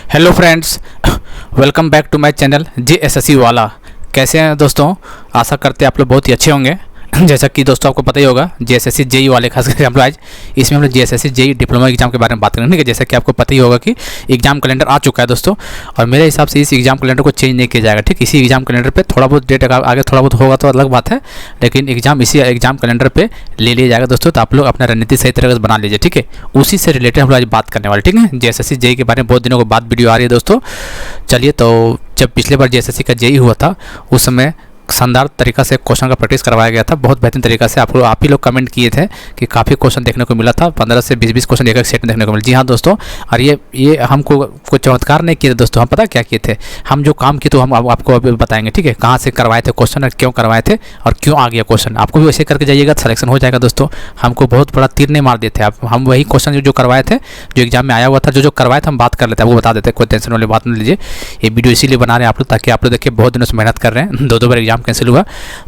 Hello friends, welcome back to my channel JSSC वाला। कैसे हैं दोस्तों? आशा करते हैं आप लोग बहुत ही अच्छे होंगे। जैसा कि दोस्तों आपको पता ही होगा, JSSC JEE वाले खास करके हम लोग आज इसमें हम लोग JSSC JEE डिप्लोमा एग्जाम के बारे में बात करेंगे। जैसा कि आपको पता ही होगा कि एग्जाम कैलेंडर आ चुका है दोस्तों, और मेरे हिसाब से इस एग्जाम कैलेंडर को चेंज नहीं किया जाएगा। ठीक, इसी एग्जाम कैलेंडर पे थोड़ा बहुत डेट आगे थोड़ा बहुत होगा तो अलग बात है, लेकिन एग्जाम इसी एग्जाम कैलेंडर पे ले लिया जाएगा दोस्तों। तो आप लोग अपना रणनीति सही तरीके से बना लीजिए। ठीक है, उसी से रिलेटेड हम लोग आज बात करने वाले। ठीक है, JSSC JEE के बारे में बहुत दिनों के बाद वीडियो आ रही है दोस्तों। चलिए, तो जब पिछले बार JSSC का JEE हुआ था उस समय शानदार तरीका से क्वेश्चन का प्रैक्टिस करवाया गया था, बहुत बेहतरीन तरीका से। आप ही लोग कमेंट किए थे कि काफ़ी क्वेश्चन देखने को मिला था, 15 से 20 क्वेश्चन एक सेट में देखने को मिला। जी हाँ दोस्तों, और ये हमको कोई चमत्कार नहीं किए थे दोस्तों। हम पता क्या किए थे, हम जो काम किए तो हम आपको अभी बताएंगे। ठीक है, कहाँ से करवाए थे क्वेश्चन और क्यों करवाए थे और क्यों आ गया क्वेश्चन। आपको भी वैसे करके जाइएगा, सिलेक्शन हो जाएगा दोस्तों। हमको बहुत बड़ा तीर नहीं मार दिए थे आप। हम वही क्वेश्चन जो करवाए थे, जो एग्जाम में आया हुआ था, जो करवाए थे हम बात कर लेते हैं, आपको बता देते हैं। कोई टेंशन वाली बात नहीं लीजिए। ये वीडियो इसीलिए बना रहे हैं आप लोग, ताकि आप लोग देखिए बहुत दिनों से मेहनत कर रहे हैं, 2 बार एग्जाम कैंसिल हुआ,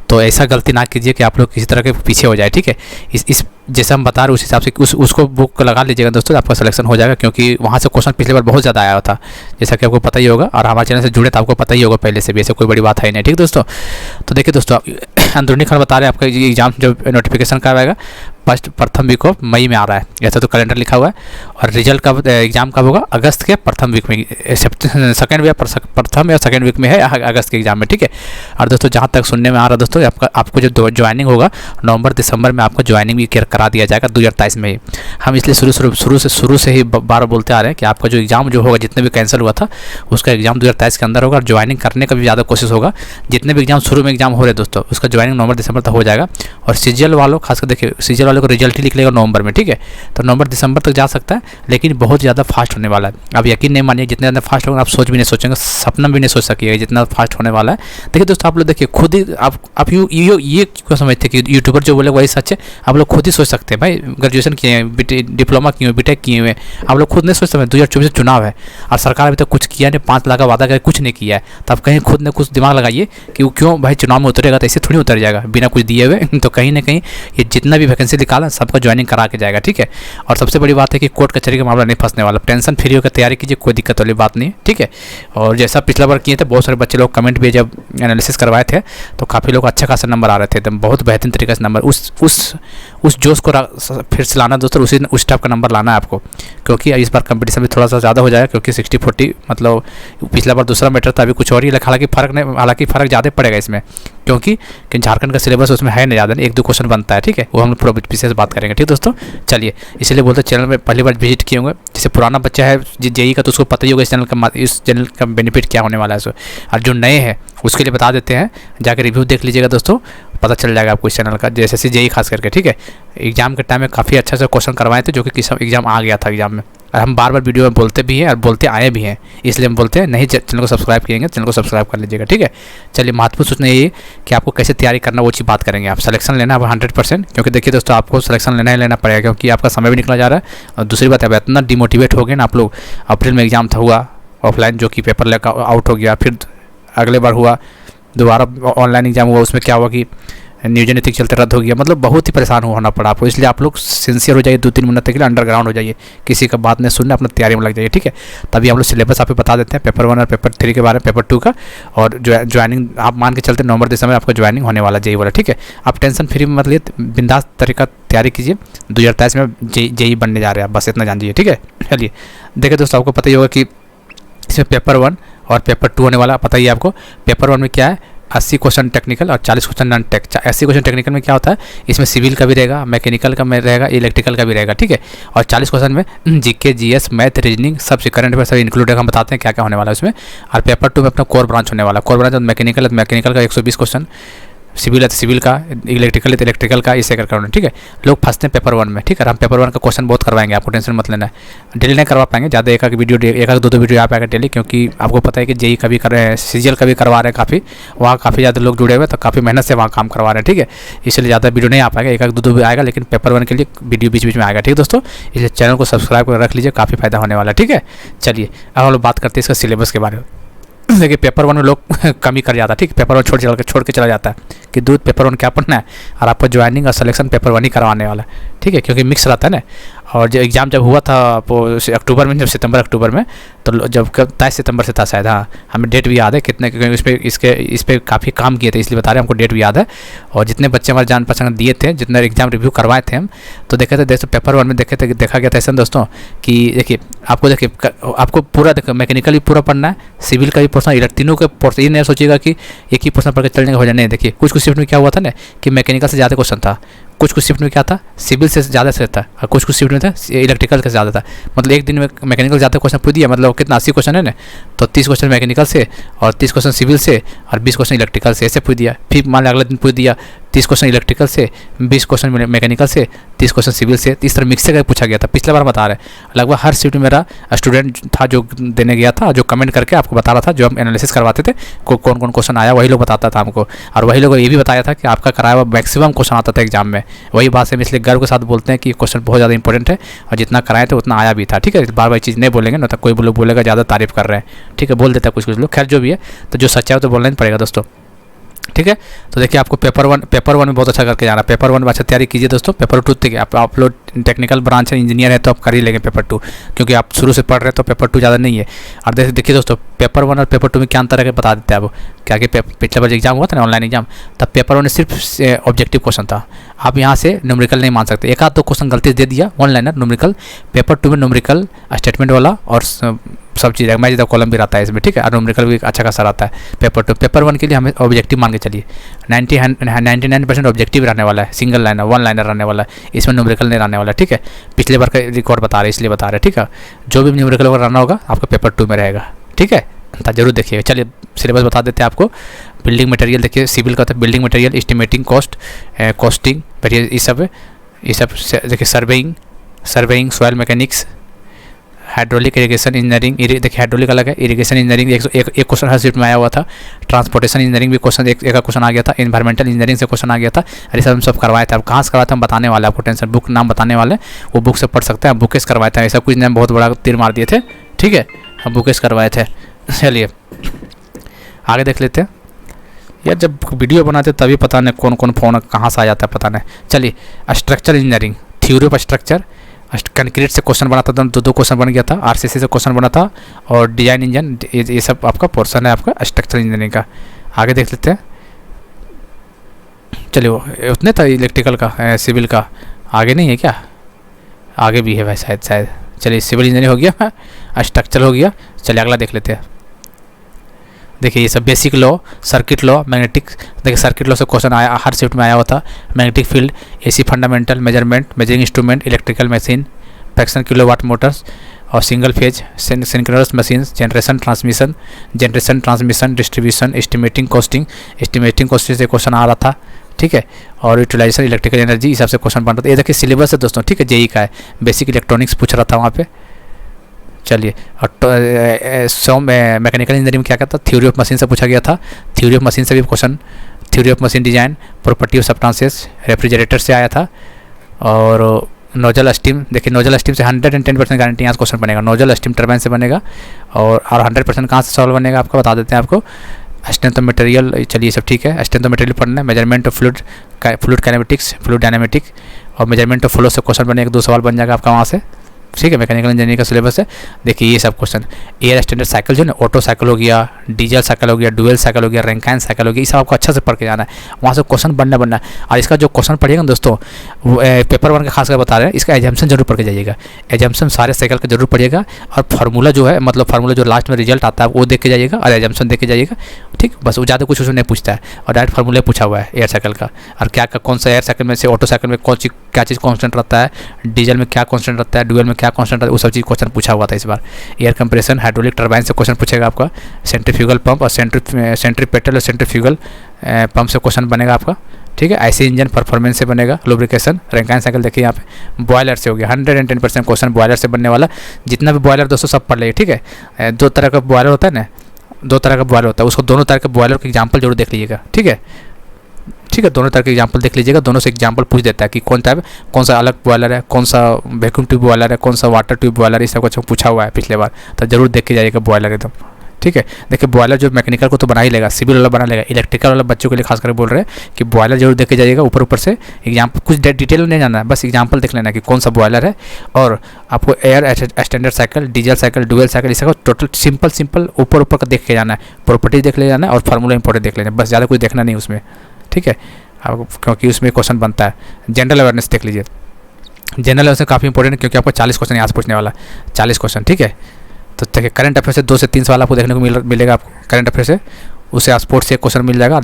तो ऐसा गलती ना कीजिए कि आप लोग किसी तरह के पीछे हो जाए। ठीक है, इस जैसे हम बता रहे हैं उस हिसाब से उसको बुक लगा लीजिएगा दोस्तों, आपका सिलेक्शन हो जाएगा। क्योंकि वहाँ से क्वेश्चन पिछले बार बहुत ज़्यादा आया था, जैसा कि आपको पता ही होगा, और हमारे चैनल से जुड़े तो आपको पता ही होगा पहले से भी, ऐसे कोई बड़ी बात है नहीं। ठीक दोस्तों, तो देखिए दोस्तों, अंदरूनी खबर बता रहे हैं आपका एग्जाम जो नोटिफिकेशन कब आएगा, प्रथम वीक ऑफ मई में आ रहा है, ऐसा तो कैलेंडर लिखा हुआ है। और रिजल्ट कब, एग्जाम कब होगा, अगस्त के प्रथम वीक में, सेकेंड या प्रथम या सेकेंड वीक में है अगस्त के एग्जाम में। ठीक है, और दोस्तों जहाँ तक सुनने में आ रहा है दोस्तों, आपको जो ज्वाइनिंग होगा नवंबर दिसंबर में आपको ज्वाइनिंग भी करा दिया जाएगा 2023 में ही। हम इसलिए शुरू से ही बार बोलते आ रहे हैं कि आपका जो एग्जाम जो होगा, जितने भी कैंसिल हुआ था उसका एग्जाम 2023 के अंदर होगा, और ज्वाइनिंग करने का भी ज़्यादा कोशिश होगा। जितने भी एग्जाम शुरू में एग्जाम हो रहे दोस्तों, उसका ज्वाइनिंग नवंबर दिसंबर तक हो जाएगा। और सीजीएल वालों खासकर देखिए, सीजीएल वालों को रिजल्ट ही निकलेगा नवंबर में। ठीक है, तो नवंबर दिसंबर तक जा सकता है, लेकिन बहुत ज़्यादा फास्ट होने वाला है। अब यकीन नहीं मानिए, जितने ज़्यादा फास्ट होगा आप सोच भी नहीं सोचेंगे, सपना भी नहीं सोच सकिएगा जितना फास्ट होने वाला है। देखिए दोस्तों, आप लोग देखिए खुद ही, आप ये क्यों समझते कि यूट्यूबर जो बोले वही सच है। आप लोग खुद ही सोच सकते हैं, भाई ग्रेजुएशन किए हैं, डिप्लोमा किए हुए, बीटेक किए हुए, आप लोग खुद नहीं सोच सकते। 2024 चुनाव है और सरकार अभी तक कुछ किया नहीं, 5 लाख का वादा करके कुछ नहीं किया है। तो आप कहीं खुद ने कुछ दिमाग लगाइए कि वो क्यों भाई चुनाव में उतरेगा, तो ऐसे थोड़ी उतर जाएगा बिना कुछ दिए हुए। तो कहीं ना कहीं ये जितना भी वैकेंसी निकाला सबका ज्वाइनिंग करा के जाएगा। ठीक है, और सबसे बड़ी बात है कि कोर्ट कचहरी का मामला नहीं फंसने वाला, टेंशन फ्री होकर तैयारी कीजिए, कोई दिक्कत वाली बात नहीं। ठीक है, और जैसा पिछला बार किए थे, बहुत सारे बच्चे लोग कमेंट भी जब एनालिसिस करवाए थे तो काफ़ी लोग अच्छा खासा नंबर आ रहे थे, एकदम बहुत बेहतरीन तरीके से नंबर। उस जोश को फिर से लाना दोस्तों, उस टाइप का नंबर लाना है आपको, क्योंकि इस बार कंपटीशन भी थोड़ा सा ज़्यादा हो जाएगा। क्योंकि 60-40 मतलब पिछला बार दूसरा मैटर था, अभी कुछ और ही, हालांकि फ़र्क ज़्यादा पड़ेगा इसमें, क्योंकि झारखंड का सिलेबस उसमें है नहीं ज़्यादा, 1-2 क्वेश्चन बनता है। ठीक है, वो हम पूरा विशेष बात करेंगे। ठीक दोस्तों, चलिए, इसलिए बोलते चैनल में पहली बार विजिट किए होंगे, जैसे पुराना बच्चा है JEE का तो उसको पता ही होगा इस चैनल का बेनिफिट क्या होने वाला है। सो और जो नए हैं उसके लिए बता देते हैं, जाकर रिव्यू देख लीजिएगा दोस्तों, पता चल जाएगा आपको इस चैनल का, JSSC JEE खास करके। ठीक है, एग्जाम के टाइम में काफ़ी अच्छा से क्वेश्चन करवाए थे, जो कि एग्जाम आ गया था एग्जाम में। और हम बार वीडियो में बोलते भी हैं और बोलते आए भी हैं, इसलिए हम बोलते हैं नहीं, चैनल को सब्सक्राइब किएंगे, चैनल को सब्सक्राइब कर लीजिएगा। ठीक है, चलिए, महत्वपूर्ण सूचना ये कि आपको कैसे तैयारी करना वो चीज़ बात करेंगे। आप सिलेक्शन लेना है 100%, क्योंकि देखिए दोस्तों, आपको सिलेक्शन लेना ही लेना पड़ेगा, क्योंकि आपका समय भी निकला जा रहा है। और दूसरी बात है, इतना डिमोटिवेट हो गए ना आप लोग। अप्रैल में एग्जाम था हुआ ऑफलाइन, जो कि पेपर लेकर आउट हो गया, फिर अगले बार हुआ दोबारा ऑनलाइन एग्जाम हुआ, उसमें क्या हुआ कि न्यूज नीति के चलते रद्द हो गया। मतलब बहुत ही परेशान होना पड़ा आपको, इसलिए आप लोग सिंसियर हो जाइए, 2-3 मिनट के लिए अंडरग्राउंड हो जाइए, किसी का बात नहीं सुनना, अपना तैयारी में लग जाइए। ठीक है, तभी हम लोग सिलेबस आपको बता देते हैं, पेपर 1 और पेपर 3 के बारे में, पेपर 2 का, और ज्वाइनिंग आप मान के चलते नवंबर दिसंबर आपका ज्वाइनिंग होने वाला JEE वाला। ठीक है, आप टेंशन फ्री में मत लिए, बिंदास तरीका तैयारी कीजिए, 2023 में JEE बनने जा रहे हैं, बस इतना जान लीजिए। ठीक है, चलिए, देखिए दोस्तों, आपको पता ही होगा कि इसमें पेपर 1 और पेपर 2 होने वाला, पता ही है आपको। पेपर 1 में क्या है, 80 क्वेश्चन टेक्निकल और 40 question non tech. 80 question technical में क्या होता है, इसमें सिविल का भी रहेगा, मैकेनिकल का में रहेगा, इलेक्ट्रिकल का भी रहेगा। ठीक है, और 40 क्वेश्चन में GK GS मैथ रीजनिंग सब से करंट अफेयर सब इंक्लूड है। हम बताते हैं क्या क्या होने वाला है उसमें। और पेपर 2 में अपना कोर ब्रांच होने वाला, कोर ब्रांच मैकेनिकल का 120 क्वेश्चन, सिविल है तो सिविल का, इलेक्ट्रिकल है तो इलेक्ट्रिकल का, इसे करना। ठीक है, लोग फंसते हैं पेपर 1 में। ठीक है, हम पेपर 1 का क्वेश्चन बहुत करवाएंगे, आपको टेंशन मत लेना है। डेली नहीं करवा पाएंगे ज़्यादा, एक दो वीडियो आ पाएगा डेली, क्योंकि आपको पता है कि JEE का भी कर रहे हैं, CGL का भी करवा रहे हैं काफ़ी, वहाँ काफ़ी ज़्यादा लोग जुड़े हुए, तो काफ़ी मेहनत से वहाँ काम करवा रहे हैं। ठीक है, इसलिए ज़्यादा वीडियो नहीं आ पाएगा, 1-2 भी आएगा, लेकिन पेपर 1 के लिए वीडियो बीच में आएगा। ठीक है दोस्तों, इसलिए चैनल को सब्सक्राइब कर रख लीजिए, काफ़ी फायदा होने वाला है। ठीक है, चलिए, अब हम लोग बात करते हैं इसका सिलेबस के बारे में। देखिए, पेपर 1 में लोग कमी कर जाता है। ठीक, पेपर 1 छोड़ के चला जाता है कि दूध पेपर 1 क्या पढ़ना है, और आपको ज्वाइनिंग और सिलेक्शन पेपर 1 ही करवाने वाला है। ठीक है, क्योंकि मिक्स रहता है ना। और जो एग्ज़ाम जब हुआ था वो अक्टूबर में, जब सितंबर अक्टूबर में, तो जब 23 सितंबर से था शायद, हाँ हमें डेट भी याद है कितने, क्योंकि इस पर काफ़ी काम किए थे इसलिए बता रहे हैं, हमको डेट भी याद है। और जितने बच्चे हमारे जान पहचान दिए थे, जितने एग्जाम रिव्यू करवाए थे हम, तो देखे थे दोस्तों पेपर 1 में देखा गया था ऐसा दोस्तों कि देखिए आपको पूरा देखो, मैकेनिकल भी पूरा पढ़ना है, सिविल का भी पोर्सन, तीनों के पोर्सन। ये नहीं सोचिएगा कि एक ही पोर्सन पढ़ के चलने का हो जाए, नहीं। देखिए कुछ शिफ्ट में क्या हुआ था ना कि मैकेनिकल से ज़्यादा क्वेश्चन था, कुछ शिफ्ट में क्या था सिविल से ज़्यादा से था, और कुछ शिफ्ट में था इलेक्ट्रिकल से ज़्यादा था। मतलब एक दिन में मैकेनिकल ज़्यादा क्वेश्चन पूछ दिया, मतलब कितना 80 क्वेश्चन है ना, तो 30 क्वेश्चन मैकेनिकल से और 30 क्वेश्चन सिविल से और 20 क्वेश्चन इलेक्ट्रिकल से, ऐसे पूछ दिया। फिर मान लिया अगले दिन पूछ दिया 30 क्वेश्चन इलेक्ट्रिकल से, 20 क्वेश्चन मैकेनिकल से, 30 क्वेश्चन सिविल से। इस तरह मिक्स करके पूछा गया था। पिछले बार बता रहे हैं लगभग हर शिफ्ट में मेरा स्टूडेंट था जो देने गया था, जो कमेंट करके आपको बता रहा था, जो हम एनालिसिस करवाते थे कौन कौन क्वेश्चन आया, वही लोग बताता था हमको। और वही लोग ये भी बताया था कि आपका कराया हुआ मैक्सिमम क्वेश्चन आता था एग्जाम में। वही बात से हम इसलिए गर्व के साथ बोलते हैं कि क्वेश्चन बहुत ज़्यादा इंपॉर्टेंट है, और जितना कराए थे उतना आया भी था। ठीक है, बार बार चीज़ नहीं बोलेंगे ना, तो कोई लोग बोलेगा ज़्यादा तारीफ कर रहे हैं। ठीक है, बोल देता है कुछ लोग, खैर जो भी है, तो जो सच्चा है तो बोलना ही पड़ेगा दोस्तों। ठीक है, तो देखिए आपको पेपर वन में बहुत अच्छा करके जाना। पेपर 1 में अच्छा तैयारी कीजिए दोस्तों। पेपर 2 तक आप लोग टेक्निकल ब्रांच है, इंजीनियर है, तो आप कर ही लेंगे पेपर 2, क्योंकि आप शुरू से पढ़ रहे हैं तो पेपर 2 ज़्यादा नहीं है। और देखिए दोस्तों पेपर 1 और पेपर 2 में क्या अंतर है बता देते हैं। अब क्या कि पिछले बार एग्जाम हुआ था ना ऑनलाइन एग्जाम, तब पेपर 1 में सिर्फ ऑब्जेक्टिव क्वेश्चन था। आप यहाँ से न्यूमेरिकल नहीं मान सकते, एक आध दो क्वेश्चन गलती दे दिया वन लाइनर न्यूमेरिकल। पेपर 2 में न्यूमेरिकल स्टेटमेंट वाला और सब चीज़ मैच द कॉलम भी रहता है इसमें। ठीक है, और न्यूमेरिकल भी अच्छा खासा रहता है पेपर 2। पेपर 1 के लिए हमें ऑब्जेक्टिव मान के चलिए, 99% ऑब्जेक्टिव रहने वाला है, सिंगल लाइनर वन लाइनर रहने वाला है, इसमें न्यूमेरिकल नहीं रहने वाला है। ठीक है, पिछले बार का रिकॉर्ड बता रहे इसलिए बता रहे हैं। ठीक है, जो भी न्यूमेरिकल वगैरह रहना होगा आपका पेपर 2 में रहेगा। ठीक है, तो जरूर देखिएगा। चलिए सिलेबस बता देते हैं आपको। बिल्डिंग मटेरियल देखिए, सिविल का होता है building material, estimating cost, costing, ये सब देखिए, surveying, soil mechanics, hydraulic irrigation engineering. देखिए हाइड्रोलिक अलग है, इरिगेशन इंजीनियरिंग एक क्वेश्चन हर शिफ्ट में आया हुआ था। ट्रांसपोर्टेशन इंजीनियरिंग भी क्वेश्चन एक क्वेश्चन आ गया था। एनवायरमेंटल इंजीनियरिंग से क्वेश्चन आ गया था। अरे सब हम सब करवाए थे। अब कहाँ से करवाए थे हम बताने वाले, आपको टेंशन, बुक नाम बताने वाले, वो बुक से पढ़ सकते हैं। बुकेस करवाए थे, ऐसा कुछ नाम बहुत बड़ा तीर मार दिए थे। ठीक है, हम बुकेस करवाए थे। चलिए आगे देख लेते हैं। यार जब वीडियो बनाते तभी पता नहीं कौन कौन फ़ोन कहाँ से आ जाता है पता नहीं। चलिए structure engineering, theory of structure, concrete से क्वेश्चन बना था, दो क्वेश्चन बन गया था। आरसीसी से क्वेश्चन बना था, और डिजाइन इंजन, ये सब आपका पोर्शन है आपका स्ट्रक्चर इंजीनियरिंग का। आगे देख लेते हैं। चलिए उतने था इलेक्ट्रिकल का, सिविल का आगे नहीं है क्या? आगे भी है भाई शायद। चलिए सिविल इंजीनियरिंग हो गया, स्ट्रक्चर हो गया। चलिए अगला देख लेते हैं। देखिए ये सब basic law, circuit law, magnetic. देखिए सर्किट लॉ से क्वेश्चन आया, हर शिफ्ट में आया हुआ था। Magnetic field, AC fundamental, measurement, measuring instrument, electrical machine, fraction kilowatt motors और single phase synchronous machine, generation transmission, distribution, estimating costing से क्वेश्चन आ रहा था। ठीक है, और यूटिलाइजेशन इलेक्ट्रिकल एनर्जी, इस हिसाब से क्वेश्चन बन रहा था। ये देखिए सिलेबस है दोस्तों। ठीक है, जेई का है। बेसिक इलेक्ट्रॉनिक्स पूछ रहा था वहाँ पे। चलिए और मैकेनिकल इंजीनियरिंग में क्या कहता, थ्योरी ऑफ मशीन से पूछा गया था। थ्योरी ऑफ मशीन से भी question, theory of machine design, property of substances, refrigerator से आया था। और नोजल स्टीम, देखिए नोजल स्टीम से 110% गारंटी यहाँ से क्वेश्चन बनेगा। नोजल स्टीम टर्बाइन से बनेगा। और 100% कहाँ से सॉल्व बनेगा आपका बता देते हैं आपको। स्ट्रेंथ ऑफ मटेरियल, चलिए सब ठीक है। स्ट्रेंथ ऑफ मटेरियल पढ़ना है। Measurement of fluid kinematics, fluid dynamic और मेजरमेंट ऑफ फ्लो से क्वेश्चन बनेगा। 2 सवाल बन जाएगा आपका वहाँ से। ठीक है, मैकेनिकल इंजीनियरिंग का सिलेबस है। देखिए ये सब क्वेश्चन, एयर स्टैंडर्ड साइकिल जो है ना, ऑटो साइकिल हो गया, डीजल साइकिल हो गया, डुअल साइकिल हो गया, रैंकाइन साइकिल हो गया, ये सब आपको अच्छा से पढ़ के जाना है। वहाँ से क्वेश्चन बनना है। और इसका जो क्वेश्चन पढ़िएगा ना दोस्तों, पेपर 1 का खासकर बता रहे हैं, इसका एजम्पशन जरूर पढ़ के जाइएगा। एजम्पशन सारे साइकिल का जरूर पढ़िएगा। और फार्मूला जो है, मतलब फार्मूला जो लास्ट में रिजल्ट आता है वो देख के जाइएगा, और एजम्पशन देख के जाइएगा। ठीक, बस वो ज़्यादा कुछ उसमें नहीं पूछता है, और डायरेक्ट फार्मूला पूछा हुआ है एयर साइकिल का। और क्या कौन सा एयर साइकिल में से, ऑटो साइकिल में क्या चीज़ कॉन्स्टेंट रहता है, डीजल में क्या कॉन्स्टेंट रहता है, डुअल में क्या कॉन्स्टेंट रहता है, वो सब चीज़ क्वेश्चन पूछा हुआ था इस बार। एयर कंप्रेशन, हाइड्रोलिक टर्बाइन से क्वेश्चन पूछेगा आपका। सेंट्रीफ्यूगल पंप और सेंट्रीपेटल और सेंट्रीफ्यूगल पंप से क्वेश्चन बनेगा आपका। ठीक है, ऐसे इंजन परफॉर्मेंस से बनेगा। लुब्रिकेशन, रैंकाइन साइकिल देखिए यहाँ पे। बॉयलर से हो गया, 110% क्वेश्चन बॉयलर से बनने वाला। जितना भी बॉयलर दोस्तों सब पढ़ लेंगे। ठीक है, 2 तरह का बॉयलर होता है ना, 2 तरह का बॉयलर होता है, उसको दोनों तरह के बॉयलर के एग्जाम्पल जरूर देख लीजिएगा। ठीक है, दोनों तरह के एग्जाम्पल देख लीजिएगा। दोनों से एग्जाम्पल पूछ देता है कि कौन सा अलग बॉयलर है, कौन सा वैक्यूम ट्यूब बॉयलर है, कौन सा वाटर ट्यूब बॉयलर है, इस सब कुछ पूछा हुआ है पिछले बार। तो जरूर देख के जाइएगा बॉयलर एकदम। ठीक है। देखिए बॉयलर जो मैकेनिकल को तो बना ही लेगा, सिविल वाला बना लेगा, इलेक्ट्रिकल वाला बच्चों के लिए खास कर बोल रहे हैं कि बॉयलर जरूर देख के जाइएगा ऊपर से। एग्जाम्पल कुछ डिटेल नहीं जाना है, बस एग्जाम्पल देख लेना कि कौन सा बॉयलर है। और आपको air standard cycle, diesel cycle, dual cycle, इसका टोटल सिंपल ऊपर का देख के जाना है, प्रॉपर्टी देख ले जाना है और फार्मूला इंपॉर्टेंट देख लेना है, बस ज़्यादा कुछ देखना नहीं उसमें, ठीक है। आपको क्योंकि उसमें क्वेश्चन बनता है। जनरल अवेयरनेस देख लीजिए, जनरल अवेयरनेस काफ़ी इंपॉर्टेंट है क्योंकि आपको 40 क्वेश्चन यहाँ से पूछने वाला है, 40 क्वेश्चन, ठीक है। तो देखिए करंट अफेयर से 2 से 3 सवाल आपको देखने को मिलेगा आपको करंट अफेयर से, उससे आप स्पोर्ट्स से एक क्वेश्चन मिल जाएगा।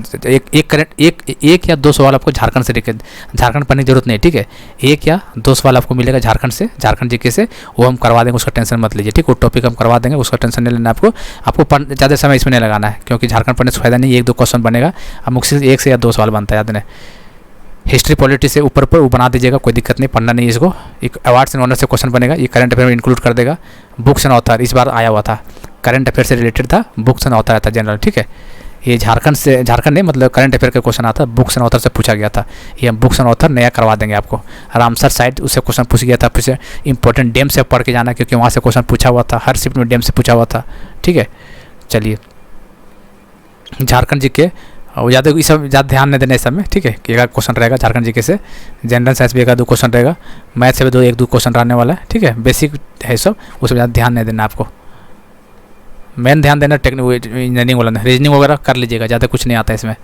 एक या 2 सवाल आपको झारखंड से झारखंड पढ़ने की जरूरत नहीं, ठीक है। 1 या 2 सवाल आपको मिलेगा झारखंड से, झारखंड जीके से, वो हम करवा देंगे, उसका टेंशन मत लीजिए, ठीक। वो टॉपिक हम करवा देंगे, उसका टेंशन नहीं लेना आपको ज़्यादा समय इसमें नहीं लगाना है क्योंकि झारखंड पढ़ने से फायदा नहीं, 1-2 क्वेश्चन बनेगा, अब मुख्य 1 से या 2 सवाल बनता है, याद नहीं। हिस्ट्री पॉलिटी से ऊपर वो बना दीजिएगा, कोई दिक्कत नहीं, पढ़ना नहीं इसको। एक अवार्ड्स एंड ऑनर से क्वेश्चन बनेगा, ये करंट अफेयर में इंक्लूड कर देगा। बुक्स एंड ऑथर इस बार आया हुआ था, करंट अफेयर से रिलेटेड था, बुक्स एंड ऑथर आता जनरल, ठीक है। ये झारखंड नहीं, मतलब करंट अफेयर का क्वेश्चन आता, बुक्स एंड ऑथर से पूछा गया था, ये हम बुक्स एंड ऑथर नया करवा देंगे आपको। रामसर साइड उससे क्वेश्चन पूछ गया था, फिर इंपॉर्टेंट डैम से पढ़ के जाना क्योंकि वहाँ से क्वेश्चन पूछा हुआ था, हर शिफ्ट में डैम से पूछा हुआ था, ठीक है। चलिए झारखंड जी के ज़्यादा इस सब ज़्यादा ध्यान नहीं देना इस सब में, ठीक है। एक क्वेश्चन रहेगा झारखंड जीके से, जनरल साइंस भी 1-2 क्वेश्चन रहेगा, मैथ से भी 1-2 क्वेश्चन रहने वाला है, ठीक है। बेसिक है सब, उसमें ज़्यादा ध्यान नहीं देना आपको। मेन ध्यान देना इंजीनियरिंग वाला, रीजनिंग वगैरह कर लीजिएगा, ज़्यादा कुछ नहीं आता है इसमें।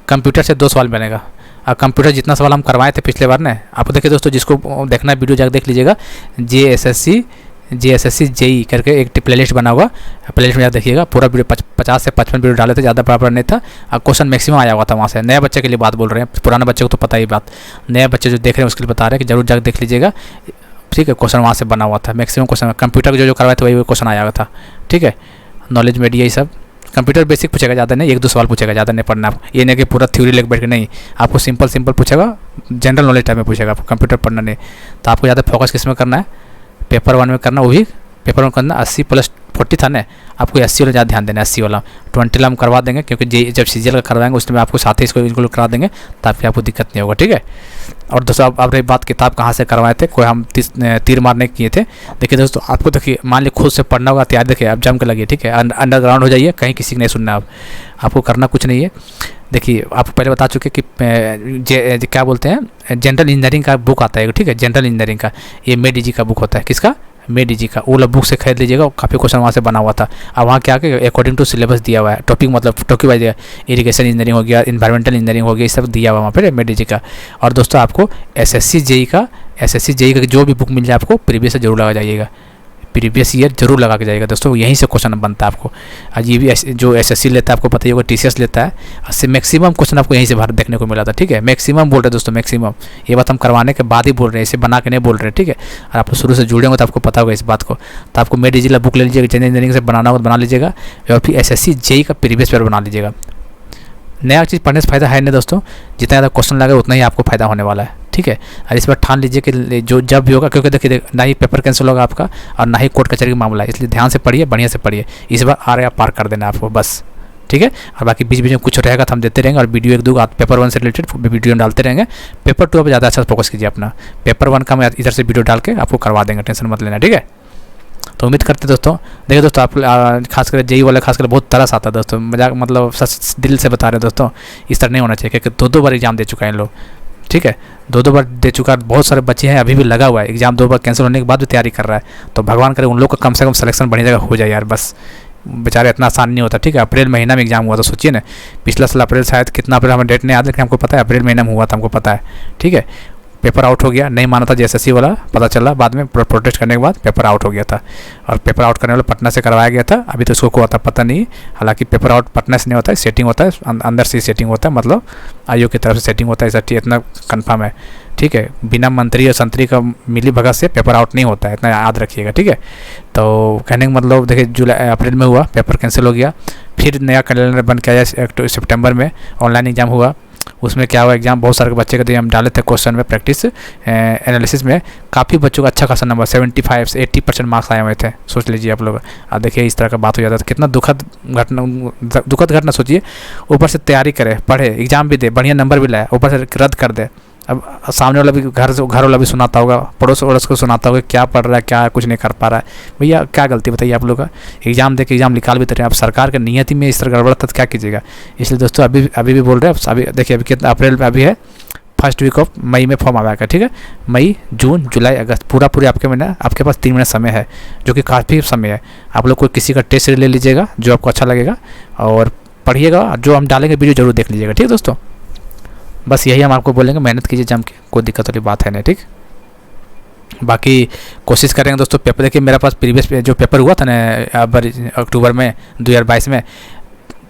कंप्यूटर से 2 सवाल बनेगा, और कंप्यूटर जितना सवाल हम करवाए थे पिछले बार ना, आपको देखिए दोस्तों, जिसको देखना है वीडियो जाकर देख लीजिएगा, JSSC JEE करके एक प्लेलिस्ट बना हुआ, प्लेलिस्ट में देखिएगा पूरा वीडियो 50 से 55 वीडियो डाले थे, ज़्यादा बराबर नहीं था, और क्वेश्चन मैक्सिमम आया हुआ था वहाँ से। नए बच्चे के लिए बात बोल रहे हैं, पुराने बच्चे को तो पता ही बात, नए बच्चे जो देख रहे हैं उसके लिए बता रहे हैं कि जरूर जाकर देख लीजिएगा, ठीक है। क्वेश्चन वहाँ से बना हुआ था, मैक्सिमम क्वेश्चन कंप्यूटर जो करवाए थे वही क्वेश्चन आया हुआ था, ठीक है। नॉलेज मीडिया ये सब कंप्यूटर बेसिक पूछेगा, ज़्यादा नहीं, 1-2 सवाल पूछेगा, ज़्यादा नहीं पढ़ना आपको। ये नहीं कि पूरा थ्योरी लेकर बैठ के, नहीं, आपको सिंपल पूछेगा, जनरल नॉलेज टाइप में पूछेगा, आपको कंप्यूटर पढ़ना नहीं। तो आपको ज़्यादा फोकस किस में करना है, पेपर 1 में करना, वो भी पेपर 1 करना 80 + 40 था ना, आपको 80 वाला ज़्यादा ध्यान देना है, 80 वाला 20 वाला हम करवा देंगे क्योंकि जब CGL का करवाएंगे उसमें आपको साथ ही इसको इंक्लूड करा देंगे, ताकि आपको दिक्कत नहीं होगा, ठीक है। और दोस्तों अब रही बात किताब कहाँ से करवाए थे, कोई हम तीर मारने किए थे। देखिए दोस्तों, आपको देखिए मान लीजिए खुद से पढ़ना होगा, तैयार देखिए आप जम के लगिए, ठीक है। अंडरग्राउंड हो जाइए, कहीं किसी की नहीं सुनना, आपको करना कुछ नहीं है। देखिए आपको पहले बता चुके कि क्या बोलते हैं, जनरल इंजीनियरिंग का बुक आता है, ठीक है। जनरल इंजीनियरिंग का ये मेडीजी का बुक होता है, किसका, मेडीजी का, वो बुक से खरीद लीजिएगा, काफ़ी क्वेश्चन वहाँ से बना हुआ था। अब वहाँ क्या कि अकॉर्डिंग टू सिलेबस दिया हुआ है, टॉपिक मतलब टॉपिक वाइज, इरिगेशन इंजीनियरिंग हो गया, इन्वायरमेंटल इंजीनियरिंग हो गया, ये सब दिया हुआ वहाँ पर मेडीजी का। और दोस्तों आपको SSC JEE का जो भी बुक मिल जाए आपको प्रीवियस से जरूर लगा जाइएगा, प्रीवियस ईयर जरूर लगा के जाएगा दोस्तों, यहीं से क्वेश्चन बनता है आपको। आज ये भी जो SSC लेता है आपको पता ही होगा, TCS लेता है, उससे मैक्सिमम क्वेश्चन आपको यहीं से बाहर देखने को मिला था, ठीक है। मैक्सिमम बोल रहे हैं दोस्तों, मैक्सिमम, ये बात हम करवाने के बाद ही बोल रहे हैं, इसे बना के नहीं बोल रहे हैं, ठीक है। और आप शुरू से जुड़े होंगे तो आपको पता होगा इस बात को। तो आपको मेडिजिला बुक ले लीजिएगा, जनरल इंजीनियरिंग से बनाना होगा बना लीजिएगा, और फिर SSC JEE का प्रीवियस पेपर बना लीजिएगा। नया चीज़ पढ़ने से फायदा है नहीं दोस्तों, जितना ज़्यादा क्वेश्चन लगे उतना ही आपको फायदा होने वाला है, ठीक है। और इस बार ठान लीजिए कि जो जब भी होगा, क्योंकि देखिए ना ही पेपर कैंसिल होगा आपका और ना ही कोर्ट कचहरी का मामला है, इसलिए ध्यान से पढ़िए, बढ़िया से पढ़िए। इस बार आ रहा पार कर देना आपको बस, ठीक है। और बाकी बीच में कुछ रहेगा तो हम देते रहेंगे, और वीडियो 1-2 पेपर 1 से रिलेटेड वीडियो डालते रहेंगे। पेपर 2 पर ज़्यादा अच्छा फोकस कीजिए अपना, पेपर 1 का मैं इधर से वीडियो डाल के आपको करवा देंगे, टेंशन मत लेना, ठीक है। तो उम्मीद करते दोस्तों, देखिए दोस्तों आप खासकर JEE वाले खासकर बहुत तरस आता है दोस्तों, मजाक मतलब सच दिल से बता रहे हैं दोस्तों, इस तरह नहीं होना चाहिए क्योंकि 2-2 बार एग्जाम दे चुका है इन लोग, ठीक है। 2-2 बार दे चुका है, बहुत सारे बच्चे हैं अभी भी लगा हुआ है, एग्जाम 2 बार कैंसिल होने के बाद भी तैयारी कर रहा है। तो भगवान करे उन लोग का कम से कम सिलेक्शन बढ़िया जगह हो जाए यार, बस बेचारे इतना आसान नहीं होता, ठीक है। अप्रैल महीना में एग्जाम हुआ था, सोचिए ना, पिछला साल अप्रैल, शायद कितना अप्रैल हमें डेट नहीं याद, लेकिन हमको पता है अप्रैल महीना में हुआ था, हमको पता है, ठीक है। पेपर आउट हो गया, नहीं माना था JSSC वाला, पता चला बाद में प्रोटेस्ट करने के बाद पेपर आउट हो गया था, और पेपर आउट करने वाला पटना से करवाया गया था। अभी तो इसको होता पता नहीं, हालांकि पेपर आउट पटना से नहीं होता है, सेटिंग होता है, अंदर से सेटिंग होता है, मतलब आयोग की तरफ से सेटिंग होता है, ऐसा इतना कन्फर्म है, ठीक है। बिना मंत्री और संतरी का मिली भगत से पेपर आउट नहीं होता है, इतना याद रखिएगा, ठीक है। तो कहने का मतलब देखिए अप्रैल में हुआ, पेपर कैंसिल हो गया, फिर नया कैलेंडर बन के आया सितंबर में, ऑनलाइन एग्जाम हुआ। उसमें क्या हुआ, एग्जाम बहुत सारे बच्चे के दिए, हम डाले थे क्वेश्चन में, प्रैक्टिस एनालिसिस में, काफ़ी बच्चों का अच्छा खासा नंबर 75 से 80% मार्क्स आए हुए थे, सोच लीजिए आप लोग। अब देखिए इस तरह का बात हो जाता है, कितना दुखद घटना सोचिए। ऊपर से तैयारी करे, पढ़े, एग्जाम भी दे, बढ़िया नंबर भी लाए, ऊपर से रद्द कर दे, अब सामने वाला भी घर वाला भी सुनाता होगा, पड़ोस वड़ोस को सुनाता होगा क्या पढ़ रहा है, क्या कुछ नहीं कर पा रहा है। भैया क्या गलती बताइए आप लोग का, एग्ज़ाम दे के एग्ज़ाम निकाल भी तो रहे हैं। अब सरकार के नियति में इस तरह गड़बड़ था तो क्या कीजिएगा। इसलिए दोस्तों अभी भी बोल रहे हैं, अभी देखिए अभी कितना अप्रैल में अभी है, फर्स्ट वीक ऑफ मई में फॉर्म आएगा, ठीक है। मई, जून, जुलाई, अगस्त पूरे आपके महीना, आपके पास 3 महीने समय है, जो कि काफ़ी समय है। आप लोग कोई किसी का टेस्ट ले लीजिएगा जो आपको अच्छा लगेगा और पढ़िएगा, जो हम डालेंगे वीडियो जरूर देख लीजिएगा, ठीक है दोस्तों। बस यही हम आपको बोलेंगे, मेहनत कीजिए जम के, कोई दिक्कत वाली बात है नहीं, ठीक। बाकी कोशिश करेंगे दोस्तों। पेपर देखिए मेरे पास प्रीवियस जो पेपर हुआ था ना अक्टूबर में 2022 में,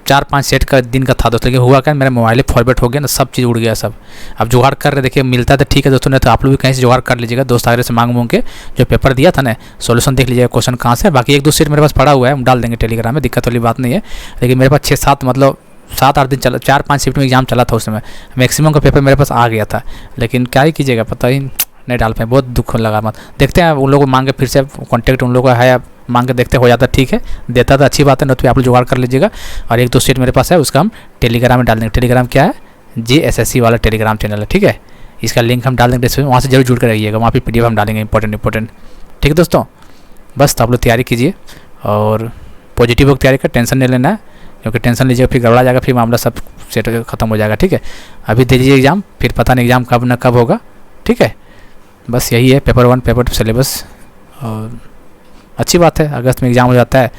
4-5 सेट का दिन का था दोस्तों। लेकिन हुआ क्या, मेरा मोबाइल फॉरवर्ड हो गया ना, सब चीज़ उड़ गया सब। अब जुगाड़ कर रहे, देखिए मिलता तो ठीक है दोस्तों, नहीं तो आप लोग भी कहीं से जुगाड़ कर लीजिएगा, दोस्त आगे से मांग के जो पेपर दिया था ना, सोल्यूशन देख लीजिएगा क्वेश्चन कहाँ से। बाकी 1-2 सेट मेरे पास पड़ा हुआ है, हम डाल देंगे टेलीग्राम में, दिक्कत वाली बात नहीं है। लेकिन मेरे पास 6-7 मतलब 7-8 दिन चला, 4-5 शिफ्ट में एग्जाम चला था उस समय, मैक्सिमम का पेपर मेरे पास आ गया था। लेकिन क्या ही कीजिएगा, पता ही नहीं डाल पाए, बहुत दुख लगा। मत देखते हैं उन लोगों को मांग के, फिर से कॉन्टैक्ट उन लोगों का है, मांग के देखते हो जाता ठीक है, देता तो अच्छी बात है, नहीं तो आप लोग जुगाड़ कर लीजिएगा। और 1-2 सीट मेरे पास है, उसका हम टेलीग्राम में डाल देंगे। टेलीग्राम क्या है, JSSC वाला टेलीग्राम चैनल है, ठीक है। इसका लिंक हम डाल देंगे डिस्क्रिप्शन में, वहाँ से जरूर जुड़ कर रहिएगा, वहाँ पे PDF हम डालेंगे इंपॉर्टेंट, ठीक है दोस्तों। बस तो आप लोग तैयारी कीजिए और पॉजिटिव तैयारी का टेंशन नहीं लेना है, क्योंकि टेंशन लीजिएगा फिर गड़बड़ा जाएगा, फिर मामला सब सेट खत्म हो जाएगा, ठीक है। अभी दे दीजिए एग्ज़ाम, फिर पता नहीं एग्ज़ाम कब न कब होगा, ठीक है। बस यही है, पेपर 1 पेपर 2 सिलेबस। और अच्छी बात है, अगस्त में एग्ज़ाम हो जाता है,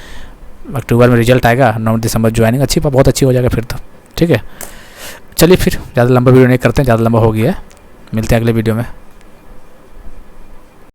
अक्टूबर में रिजल्ट आएगा, 9 दिसंबर ज्वाइनिंग, अच्छी बात, बहुत अच्छी हो जाएगा फिर तो, ठीक है। चलिए फिर ज़्यादा लंबा वीडियो नहीं करते हैं, ज़्यादा लंबा हो गया है, मिलते हैं अगले वीडियो में।